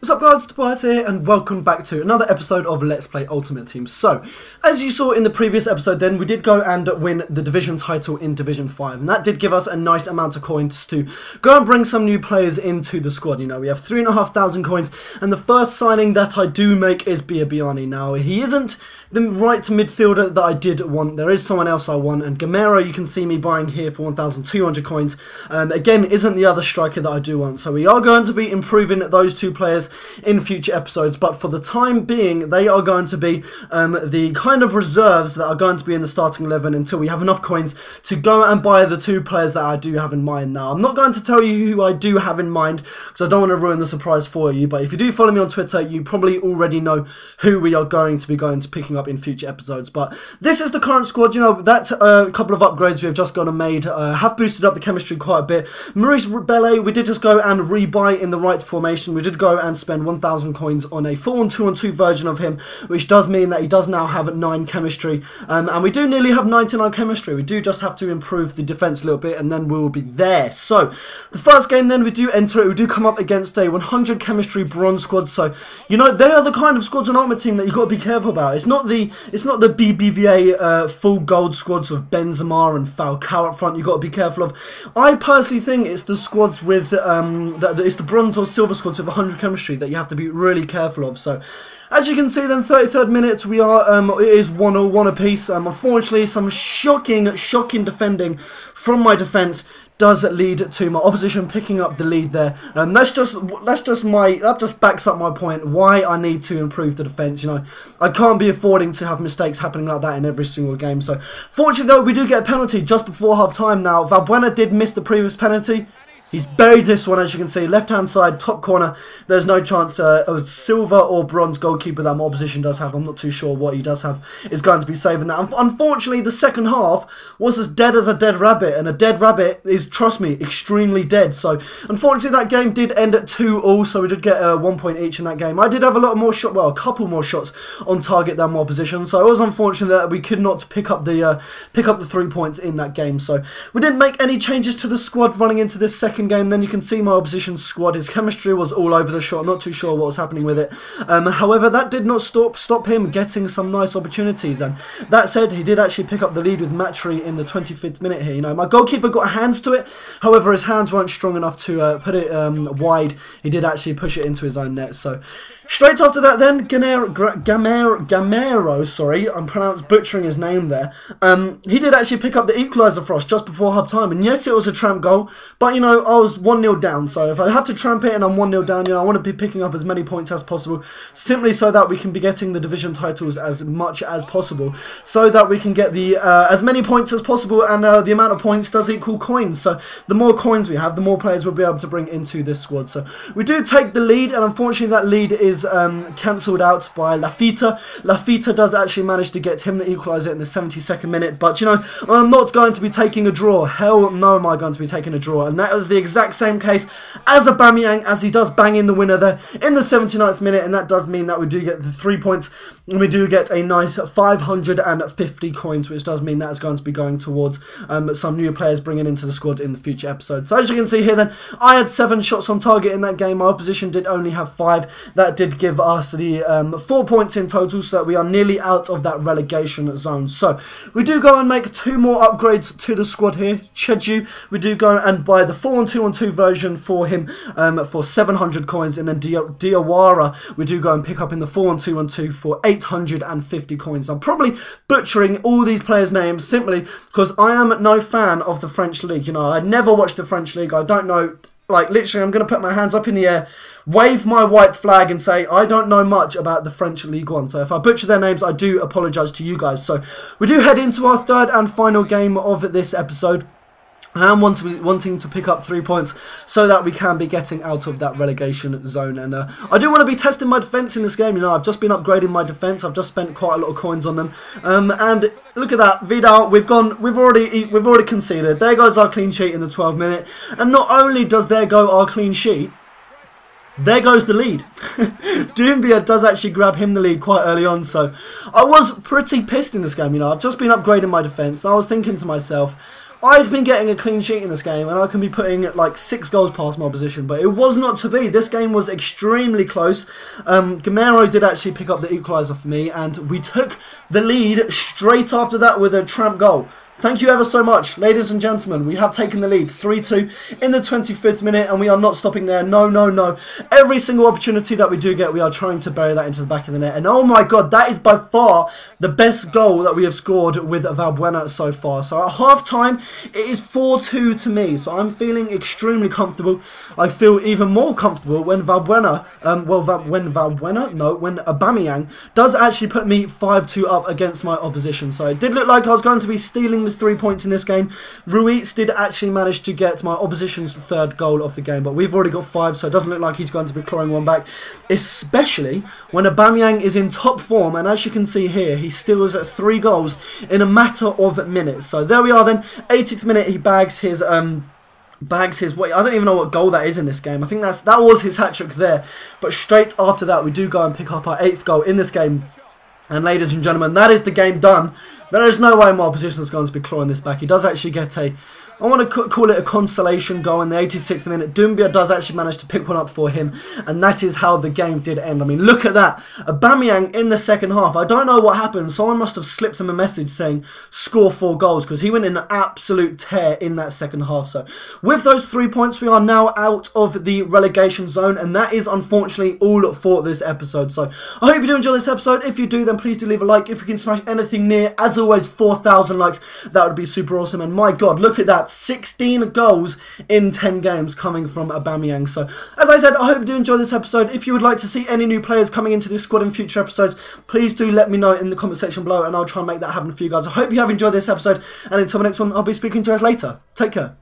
What's up guys, Tobias here and welcome back to another episode of Let's Play Ultimate Team. So, as you saw in the previous episode then, we did go and win the division title in Division 5. And that did give us a nice amount of coins to go and bring some new players into the squad. You know, we have 3,500 coins and the first signing that I do make is Biabiani. Now, he isn't the right midfielder that I did want. There is someone else I want, and Gamero you can see me buying here for 1,200 coins. Again, isn't the other striker that I do want. So we are going to be improving those two players in future episodes, but for the time being they are going to be the kind of reserves that are going to be in the starting 11 until we have enough coins to go and buy the two players that I do have in mind. Now, I'm not going to tell you who I do have in mind because I don't want to ruin the surprise for you, but if you do follow me on Twitter, you probably already know who we are going to be picking up in future episodes. But this is the current squad. You know, that couple of upgrades we have just gone and made have boosted up the chemistry quite a bit. Maurice Bele, we did just go and rebuy in the right formation. We did go and spend 1,000 coins on a 4-on-2-on-2 version of him, which does mean that he does now have 9 chemistry, and we do nearly have 99 chemistry. We do just have to improve the defense a little bit and then we will be there. So the first game then, we do enter it, we do come up against a 100 chemistry bronze squad. So you know, they are the kind of squads on Ultimate Team that you've got to be careful about. It's not the BBVA full gold squads of Benzema and Falcao up front you've got to be careful of. I personally think it's the squads with it's the bronze or silver squads with 100 chemistry that you have to be really careful of. So as you can see then, 33rd minute, we are it is 1-1 apiece. Unfortunately, some shocking defending from my defence does lead to my opposition picking up the lead there, and that just backs up my point why I need to improve the defence. You know, I can't be affording to have mistakes happening like that in every single game. So fortunately though, we do get a penalty just before half time. Now, Valbuena did miss the previous penalty. He's buried this one, as you can see, left-hand side, top corner. There's no chance a silver or bronze goalkeeper that my opposition does have, I'm not too sure what he does have, is going to be saving that. Unfortunately, the second half was as dead as a dead rabbit, and a dead rabbit is, trust me, extremely dead. So, unfortunately, that game did end at 2-2, so we did get 1 point each in that game. I did have a couple more shots on target than my opposition, so it was unfortunate that we could not pick up the 3 points in that game. So, we didn't make any changes to the squad running into this second game. Then you can see my opposition's squad, his chemistry was all over the shop. I'm not too sure what was happening with it. However, that did not stop him getting some nice opportunities, and that said, he did actually pick up the lead with Matri in the 25th minute here. You know, my goalkeeper got hands to it, however his hands weren't strong enough to put it wide. He did actually push it into his own net. So straight after that then, Gamero, sorry, I'm butchering his name there, he did actually pick up the equaliser for us just before half time, and yes, it was a tramp goal, but you know, I was 1-0 down, so if I have to tramp it and I'm 1-0 down, you know, I want to be picking up as many points as possible, simply so that we can be getting the division titles as much as possible, so that we can get the as many points as possible, and the amount of points does equal coins. So the more coins we have, the more players we'll be able to bring into this squad. So we do take the lead, and unfortunately that lead is cancelled out by Lafita. Lafita does actually manage to get him the equaliser in the 72nd minute, but you know, I'm not going to be taking a draw. Hell no am I going to be taking a draw, and that was the exact same case as AUBAMEYANG, as he does bang in the winner there in the 79th minute, and that does mean that we do get the 3 points, and we do get a nice 550 coins, which does mean that is going to be going towards some new players bringing into the squad in the future episodes. So as you can see here then, I had 7 shots on target in that game, my opposition did only have 5. That did give us the 4 points in total, so that we are nearly out of that relegation zone. So we do go and make 2 more upgrades to the squad here. Cheju, we do go and buy the 4-on-2-on-2 version for him for 700 coins, and then Diawara we do go and pick up in the 4-on-2-on-2 for 850 coins. I'm probably butchering all these players' names simply because I am no fan of the French league. You know, I never watched the French league. I don't know, like literally I'm going to put my hands up in the air, wave my white flag and say I don't know much about the French League One. So if I butcher their names, I do apologise to you guys. So we do head into our third and final game of this episode. I am wanting to pick up 3 points so that we can be getting out of that relegation zone, and I do want to be testing my defence in this game. You know, I've just been upgrading my defence. I've just spent quite a lot of coins on them, and look at that, Vidal. We've already conceded. There goes our clean sheet in the 12th minute, and not only does there go our clean sheet, there goes the lead. Doumbia does actually grab him the lead quite early on, so I was pretty pissed in this game. You know, I've just been upgrading my defence, and I was thinking to myself, I've been getting a clean sheet in this game, and I can be putting like 6 goals past my opposition, but it was not to be. This game was extremely close. Gamero did actually pick up the equaliser for me, and we took the lead straight after that with a tramp goal. Thank you ever so much, ladies and gentlemen. We have taken the lead 3-2 in the 25th minute, and we are not stopping there. No, no, no. Every single opportunity that we do get, we are trying to bury that into the back of the net. And oh my god, that is by far the best goal that we have scored with Valbuena so far. So at half-time, it is 4-2 to me. So I'm feeling extremely comfortable. I feel even more comfortable when Valbuena, when Aubameyang does actually put me 5-2 up against my opposition. So it did look like I was going to be stealing the 3 points in this game. Ruiz did actually manage to get my opposition's 3rd goal of the game, but we've already got 5, so it doesn't look like he's going to be clawing one back, especially when Aubameyang is in top form. And as you can see here, he steals 3 goals in a matter of minutes. So there we are then, 80th minute, he bags his what, I don't even know what goal that is in this game. I think that was his hat-trick there. But straight after that, we do go and pick up our 8th goal in this game. And ladies and gentlemen, that is the game done. There is no way my opposition is going to be clawing this back. He does actually get I want to call it a consolation goal in the 86th minute. Doumbia does actually manage to pick one up for him, and that is how the game did end. I mean, look at that. Aubameyang in the second half. I don't know what happened. Someone must have slipped him a message saying score 4 goals, because he went in an absolute tear in that second half. So with those 3 points, we are now out of the relegation zone, and that is unfortunately all for this episode. So I hope you do enjoy this episode. If you do, then please do leave a like. If we can smash anything near, as always, 4,000 likes, that would be super awesome. And my god, look at that. 16 goals in 10 games coming from Aubameyang. So, as I said, I hope you do enjoy this episode. If you would like to see any new players coming into this squad in future episodes, please do let me know in the comment section below, and I'll try and make that happen for you guys. I hope you have enjoyed this episode, and until the next one, I'll be speaking to you guys later. Take care.